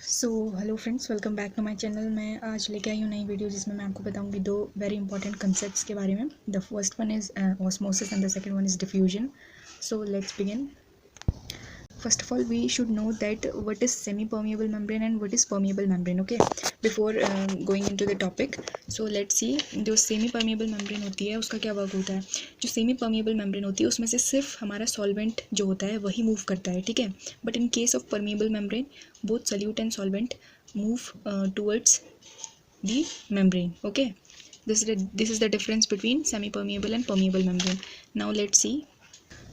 So hello friends, welcome back to my channel. मैं आज लेके आई हूँ नई वीडियो जिसमें मैं आपको बताऊंगी दो वेरी इंपॉर्टेंट कंसेप्ट्स के बारे में। The first one is osmosis and the second one is diffusion. So let's begin. First of all, we should know that what is semi-permeable membrane and what is permeable membrane. Okay, before going into the topic, so let's see. जो semi-permeable membrane होती है उसका क्या work होता है। जो semi-permeable membrane होती है उसमें से सिर्फ हमारा solvent जो होता है वही मूव करता है, ठीक है। But in case of permeable membrane, both solute and solvent move towards the membrane. Okay, this is the difference between semi-permeable and permeable membrane. Now let's see.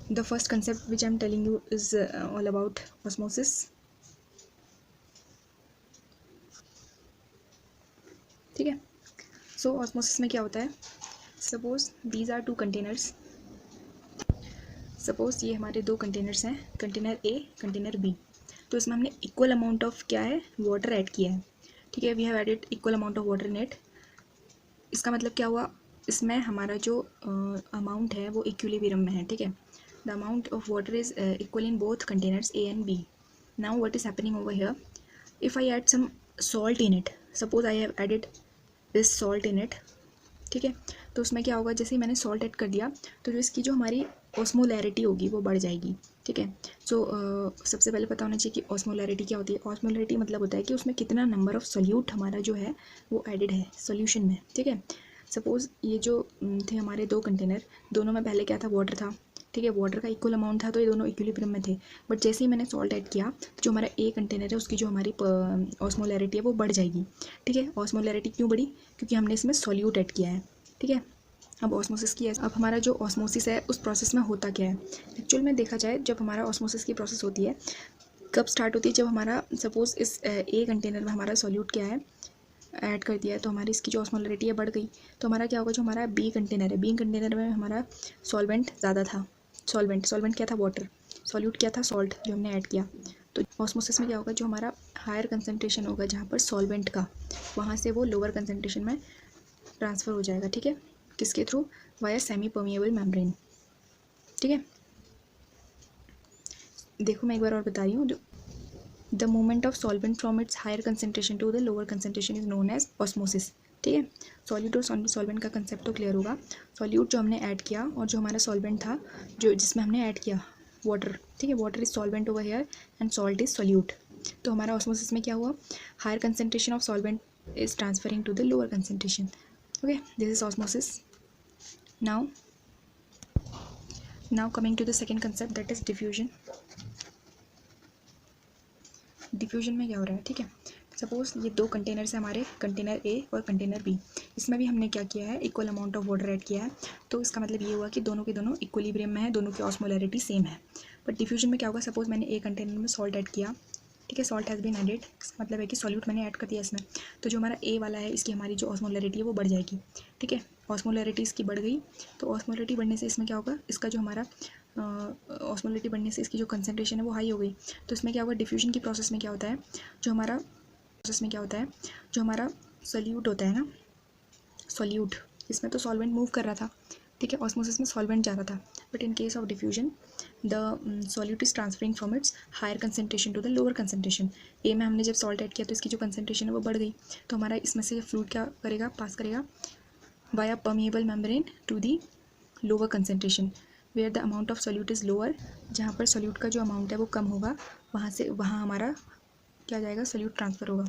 The first concept which I'm telling you is all about osmosis. ठीक है। सो osmosis में क्या होता है, suppose these are two containers. सपोज ये हमारे दो कंटेनर्स हैं, कंटेनर ए, कंटेनर बी। तो इसमें हमने इक्वल अमाउंट ऑफ क्या है, वाटर ऐड किया है, ठीक है। We have added equal amount of water in it. इसका मतलब क्या हुआ, इसमें हमारा जो अमाउंट है वो इक्विलिब्रियम में है, ठीक है। The amount of water is equal in both containers A and B. Now what is happening over here? If I add some salt in it, suppose I have added this salt in it, ठीक है। तो उसमें क्या होगा, जैसे ही मैंने salt add कर दिया तो जो इसकी जो हमारी ऑस्मोलैरिटी होगी वो बढ़ जाएगी, ठीक है। सो सबसे पहले पता होना चाहिए कि ऑस्मोलैरिटी क्या होती है। ऑस्मोलैरिटी मतलब होता है कि उसमें कितना नंबर ऑफ सोल्यूट हमारा जो है वो एडेड है सोल्यूशन में, ठीक है। सपोज़ ये जो थे हमारे दो कंटेनर, दोनों में पहले क्या था, वाटर था, ठीक है। वाटर का इक्वल अमाउंट था तो ये दोनों इक्विलिब्रियम में थे। बट जैसे ही मैंने सॉल्ट ऐड किया तो जो हमारा ए कंटेनर है उसकी जो हमारी ऑस्मोलैरिटी है वो बढ़ जाएगी, ठीक है। ऑस्मोलैरिटी क्यों बढ़ी, क्योंकि हमने इसमें सॉल्यूट ऐड किया है, ठीक है। अब ऑस्मोसिस की है, अब हमारा जो ऑस्मोसिस है उस प्रोसेस में होता क्या है। एक्चुअल में देखा जाए, जब हमारा ऑस्मोसिस की प्रोसेस होती है कब स्टार्ट होती है, जब हमारा सपोज़ इस ए कंटेनर में हमारा सॉल्यूट क्या है ऐड कर दिया है तो हमारी इसकी जो ऑस्मोलैरिटी है बढ़ गई। तो हमारा क्या होगा, जो हमारा बी कंटेनर है, बी कंटेनर में हमारा सॉल्वेंट ज़्यादा था। सॉल्वेंट क्या था, वाटर। सॉल्यूट क्या था, सॉल्ट जो हमने ऐड किया। तो ऑस्मोसिस में क्या होगा, जो हमारा हायर कंसनट्रेशन होगा जहाँ पर सॉल्वेंट का, वहाँ से वो लोअर कंसनट्रेशन में ट्रांसफ़र हो जाएगा, ठीक है। किसके through, via semi permeable membrane, ठीक है। देखो मैं एक बार और बता रही हूँ, जो the movement of solvent from its higher concentration to the lower concentration is known as osmosis, ठीक है। सॉल्यूट और सॉल्वेंट का कंसेप्ट तो क्लियर होगा। सॉल्यूट जो हमने ऐड किया और जो हमारा सॉल्वेंट था जो जिसमें हमने ऐड किया वाटर, ठीक है। Water is solvent over here and salt is solute. तो हमारा ऑस्मोसिस में क्या हुआ, higher concentration of solvent is transferring to the lower concentration, okay. This is osmosis. now coming to the second concept, that is diffusion. Diffusion में क्या हो रहा है, ठीक है। सपोज़ ये दो कंटेनर्स हैं हमारे, कंटेनर ए और कंटेनर बी। इसमें भी हमने क्या किया है, equal amount of water add किया है। तो इसका मतलब ये हुआ कि दोनों के दोनों इक्विलिब्रियम में है, दोनों की ऑस्मोलैरिटी सेम है। बट डिफ्यूजन में क्या होगा, सपोज़ मैंने ए कंटेनर में सॉल्ट ऐड किया, ठीक है। सॉल्ट हैज़ बीन एडेड, इसका मतलब है कि सॉल्यूट मैंने ऐड कर दिया इसमें। तो जो हमारा ए वाला है इसकी हमारी जो ऑस्मोलैरिटी है वो बढ़ जाएगी, ठीक है। ऑस्मोलैरिटी इसकी बढ़ गई तो ऑस्मोलैरिटी बढ़ने से इसमें क्या होगा, इसका जो हमारा ऑस्मोलैरिटी बढ़ने से इसकी जो कंसनट्रेशन है वो हाई हो गई। तो इसमें क्या होगा, डिफ्यूजन की प्रोसेस में क्या होता है, जो हमारा सोल्यूट होता है ना, सोल्यूट, इसमें तो सॉल्वेंट मूव कर रहा था, ठीक है। ऑस्मोसिस में सॉल्वेंट जा रहा था। But in case of diffusion the solute is transferring from its higher concentration to the lower concentration. ए में हमने जब सॉल्ट ऐड किया तो इसकी जो कंसनट्रेशन है वो बढ़ गई। तो हमारा इसमें से फ्लूइड क्या करेगा, पास करेगा via permeable membrane to the lower concentration where the amount of solute is lower. जहाँ पर सोल्यूट का जो अमाउंट है वो कम होगा, वहाँ हमारा क्या जाएगा, सोल्यूट ट्रांसफ़र होगा।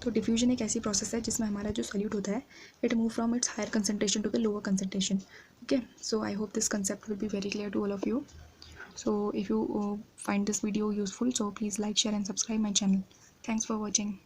तो डिफ्यूजन एक ऐसी प्रोसेस है जिसमें हमारा जो सोल्यूट होता है it move from its higher concentration to the lower concentration, okay. So I hope this concept will be very clear to all of you. So if you find this video useful, so please like, share and subscribe my channel. Thanks for watching.